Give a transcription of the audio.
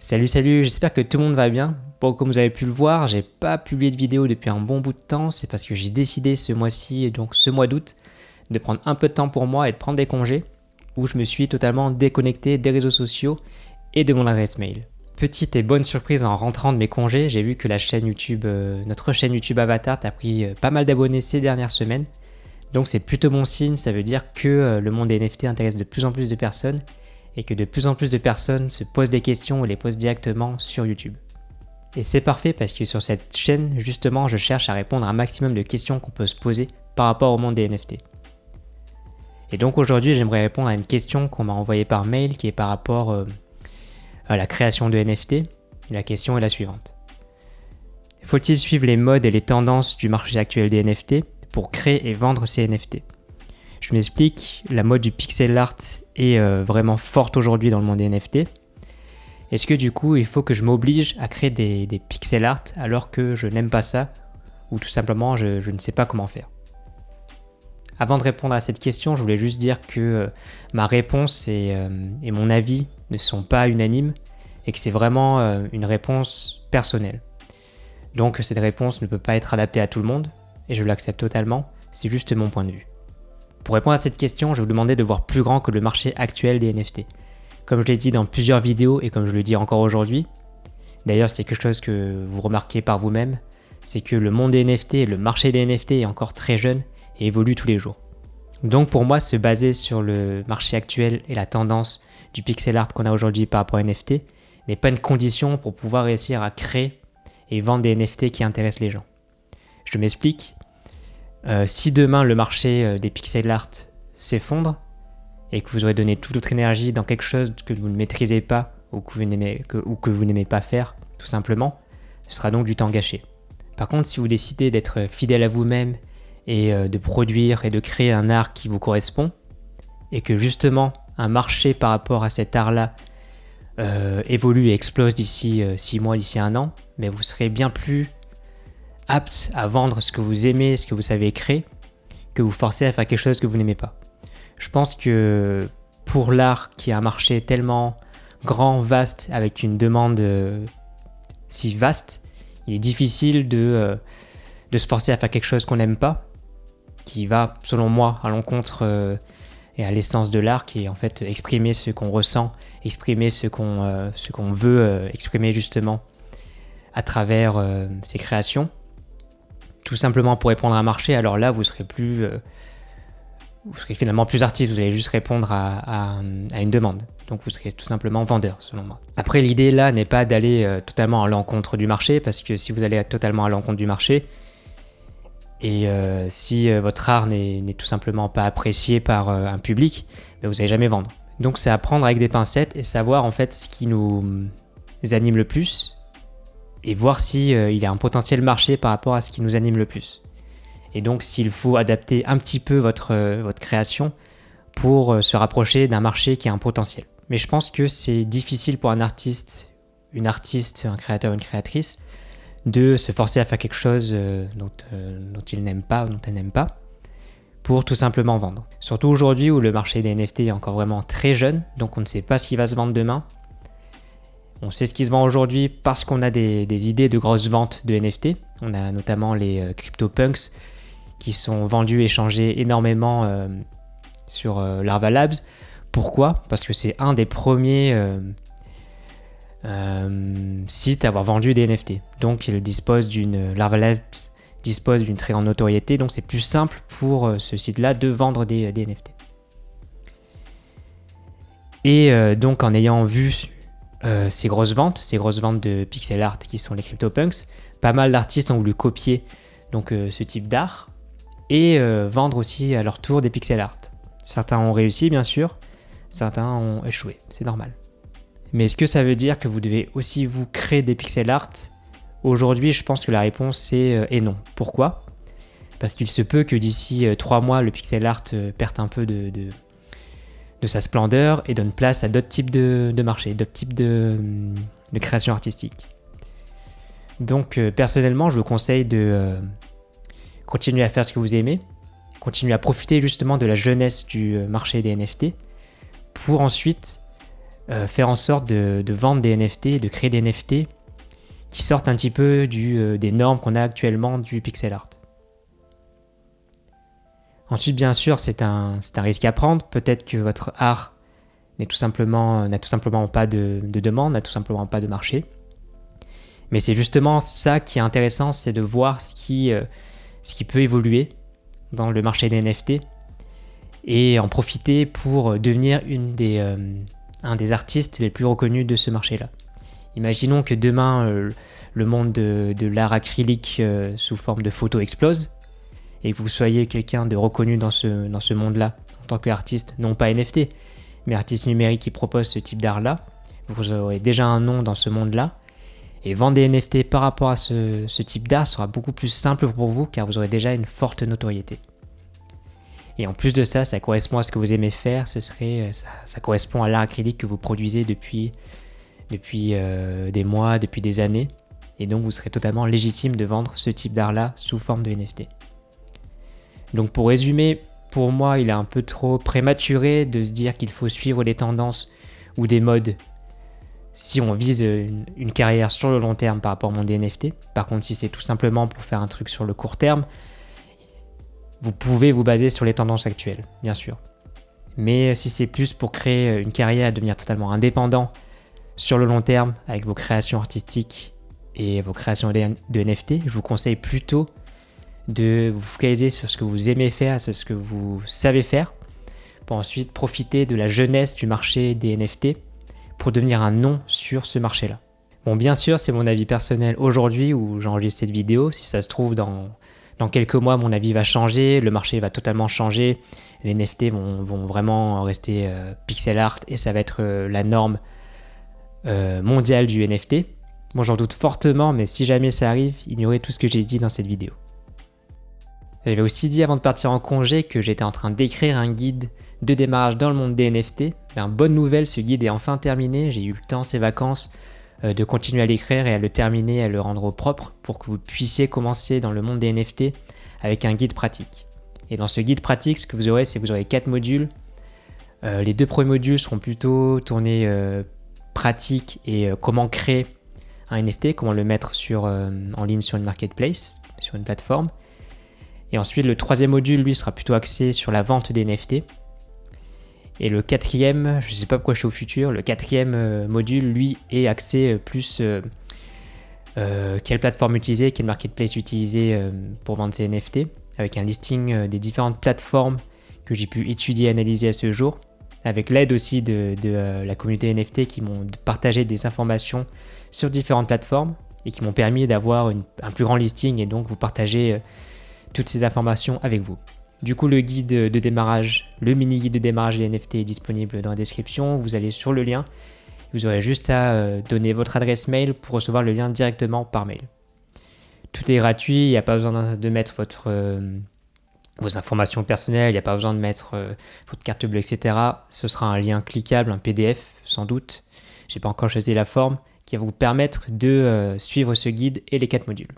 Salut, j'espère que tout le monde va bien. Bon, comme vous avez pu le voir, j'ai pas publié de vidéo depuis un bon bout de temps, c'est parce que j'ai décidé ce mois-ci, donc ce mois d'août, de prendre un peu de temps pour moi et de prendre des congés, où je me suis totalement déconnecté des réseaux sociaux et de mon adresse mail. Petite et bonne surprise en rentrant de mes congés, j'ai vu que la chaîne YouTube, notre chaîne YouTube Avatar a pris pas mal d'abonnés ces dernières semaines. Donc c'est plutôt bon signe, ça veut dire que le monde des NFT intéresse de plus en plus de personnes et que de plus en plus de personnes se posent des questions ou les posent directement sur YouTube. Et c'est parfait parce que sur cette chaîne, justement, je cherche à répondre à un maximum de questions qu'on peut se poser par rapport au monde des NFT. Et donc aujourd'hui, j'aimerais répondre à une question qu'on m'a envoyée par mail qui est par rapport à la création de NFT. Et la question est la suivante. Faut-il suivre les modes et les tendances du marché actuel des NFT pour créer et vendre ces NFT ? Je m'explique, la mode du pixel art est vraiment forte aujourd'hui dans le monde des NFT. Est-ce que du coup, il faut que je m'oblige à créer des pixel art alors que je n'aime pas ça ou tout simplement je ne sais pas comment faire ? Avant de répondre à cette question, je voulais juste dire que ma réponse et mon avis ne sont pas unanimes et que c'est vraiment une réponse personnelle. Donc cette réponse ne peut pas être adaptée à tout le monde et je l'accepte totalement, c'est juste mon point de vue. Pour répondre à cette question, je vous demandais de voir plus grand que le marché actuel des NFT. Comme je l'ai dit dans plusieurs vidéos et comme je le dis encore aujourd'hui, d'ailleurs c'est quelque chose que vous remarquez par vous-même, c'est que le monde des NFT et le marché des NFT est encore très jeune et évolue tous les jours. Donc pour moi, se baser sur le marché actuel et la tendance du pixel art qu'on a aujourd'hui par rapport à NFT n'est pas une condition pour pouvoir réussir à créer et vendre des NFT qui intéressent les gens. Je m'explique. Si demain le marché des pixel art s'effondre et que vous aurez donné toute votre énergie dans quelque chose que vous ne maîtrisez pas ou que vous n'aimez pas faire, tout simplement, ce sera donc du temps gâché. Par contre, si vous décidez d'être fidèle à vous-même et de produire et de créer un art qui vous correspond et que justement un marché par rapport à cet art-là évolue et explose d'ici 6 mois, d'ici 1 an, mais vous serez bien plus apte à vendre ce que vous aimez, ce que vous savez créer, que vous forcez à faire quelque chose que vous n'aimez pas. Je pense que pour l'art qui a un marché tellement grand, vaste, avec une demande si vaste, il est difficile de se forcer à faire quelque chose qu'on n'aime pas, qui va, selon moi, à l'encontre et à l'essence de l'art, qui est en fait exprimer ce qu'on ressent, exprimer ce qu'on veut exprimer justement à travers ses créations. Tout simplement pour répondre à un marché, alors là, vous serez finalement plus artiste, vous allez juste répondre à une demande. Donc vous serez tout simplement vendeur, selon moi. Après, l'idée là n'est pas d'aller totalement à l'encontre du marché, parce que si vous allez totalement à l'encontre du marché, et si votre art n'est tout simplement pas apprécié par un public, ben vous n'allez jamais vendre. Donc c'est à prendre avec des pincettes et savoir en fait ce qui nous anime le plus, et voir si il y a un potentiel marché par rapport à ce qui nous anime le plus. Et donc s'il faut adapter un petit peu votre création pour se rapprocher d'un marché qui a un potentiel. Mais je pense que c'est difficile pour un artiste, un créateur, une créatrice, de se forcer à faire quelque chose dont il n'aime pas, dont elle n'aime pas, pour tout simplement vendre. Surtout aujourd'hui où le marché des NFT est encore vraiment très jeune, donc on ne sait pas s'il va se vendre demain. On sait ce qui se vend aujourd'hui parce qu'on a des idées de grosses ventes de NFT. On a notamment les CryptoPunks qui sont vendus, échangés énormément sur Larva Labs. Pourquoi ? Parce que c'est un des premiers sites à avoir vendu des NFT. Donc Larva Labs dispose d'une très grande notoriété, donc c'est plus simple pour ce site-là de vendre des NFT. Et donc en ayant vu ces grosses ventes de pixel art qui sont les CryptoPunks, pas mal d'artistes ont voulu copier donc ce type d'art et vendre aussi à leur tour des pixel art. Certains ont réussi bien sûr, certains ont échoué, c'est normal. Mais est-ce que ça veut dire que vous devez aussi vous créer des pixel art ? Aujourd'hui, je pense que la réponse est non. Pourquoi ? Parce qu'il se peut que d'ici 3 mois, le pixel art perde un peu de sa splendeur et donne place à d'autres types de marchés, d'autres types de création artistique. Donc personnellement, je vous conseille de continuer à faire ce que vous aimez, continuer à profiter justement de la jeunesse du marché des NFT pour ensuite faire en sorte de vendre des NFT, de créer des NFT qui sortent un petit peu des normes qu'on a actuellement du pixel art. Ensuite, bien sûr, c'est un risque à prendre. Peut-être que votre art n'a tout simplement pas de demande, n'a tout simplement pas de marché. Mais c'est justement ça qui est intéressant, c'est de voir ce qui peut évoluer dans le marché des NFT et en profiter pour devenir un des artistes les plus reconnus de ce marché-là. Imaginons que demain, le monde de l'art acrylique sous forme de photo explose et que vous soyez quelqu'un de reconnu dans ce monde-là en tant qu'artiste, non pas NFT, mais artiste numérique qui propose ce type d'art-là. Vous aurez déjà un nom dans ce monde-là. Et vendre des NFT par rapport à ce type d'art sera beaucoup plus simple pour vous car vous aurez déjà une forte notoriété. Et en plus de ça, ça correspond à ce que vous aimez faire, ça correspond à l'art acrylique que vous produisez depuis des mois, depuis des années. Et donc vous serez totalement légitime de vendre ce type d'art-là sous forme de NFT. Donc pour résumer, pour moi, il est un peu trop prématuré de se dire qu'il faut suivre les tendances ou des modes si on vise une carrière sur le long terme par rapport au monde des NFT. Par contre, si c'est tout simplement pour faire un truc sur le court terme, vous pouvez vous baser sur les tendances actuelles, bien sûr. Mais si c'est plus pour créer une carrière et devenir totalement indépendant sur le long terme avec vos créations artistiques et vos créations de NFT, je vous conseille plutôt de vous focaliser sur ce que vous aimez faire, sur ce que vous savez faire, pour ensuite profiter de la jeunesse du marché des NFT pour devenir un nom sur ce marché-là. Bon, bien sûr, c'est mon avis personnel aujourd'hui où j'enregistre cette vidéo. Si ça se trouve, dans quelques mois, mon avis va changer, le marché va totalement changer, les NFT vont vraiment rester pixel art et ça va être la norme mondiale du NFT. Bon, j'en doute fortement, mais si jamais ça arrive, ignorez tout ce que j'ai dit dans cette vidéo. J'avais aussi dit avant de partir en congé que j'étais en train d'écrire un guide de démarrage dans le monde des NFT. Bonne nouvelle, ce guide est enfin terminé. J'ai eu le temps ces vacances de continuer à l'écrire et à le terminer, à le rendre au propre pour que vous puissiez commencer dans le monde des NFT avec un guide pratique. Et dans ce guide pratique, ce que vous aurez, c'est que vous aurez 4 modules. Les 2 premiers modules seront plutôt tournés pratique et comment créer un NFT, comment le mettre en ligne sur une marketplace, sur une plateforme. Et ensuite, le 3e module, lui, sera plutôt axé sur la vente des NFT. Et le 4e, je ne sais pas pourquoi je suis au futur, le 4e module, lui, est axé plus quelle plateforme utiliser, quelle marketplace utiliser pour vendre ces NFT, avec un listing des différentes plateformes que j'ai pu étudier et analyser à ce jour, avec l'aide aussi de la communauté NFT qui m'ont partagé des informations sur différentes plateformes et qui m'ont permis d'avoir un plus grand listing et donc vous partager toutes ces informations avec vous. Du coup, le guide de démarrage, le mini-guide de démarrage des NFT est disponible dans la description. Vous allez sur le lien. Vous aurez juste à donner votre adresse mail pour recevoir le lien directement par mail. Tout est gratuit, il n'y a pas besoin de mettre vos informations personnelles, il n'y a pas besoin de mettre votre carte bleue, etc. Ce sera un lien cliquable, un PDF sans doute. Je n'ai pas encore choisi la forme qui va vous permettre de suivre ce guide et les 4 modules.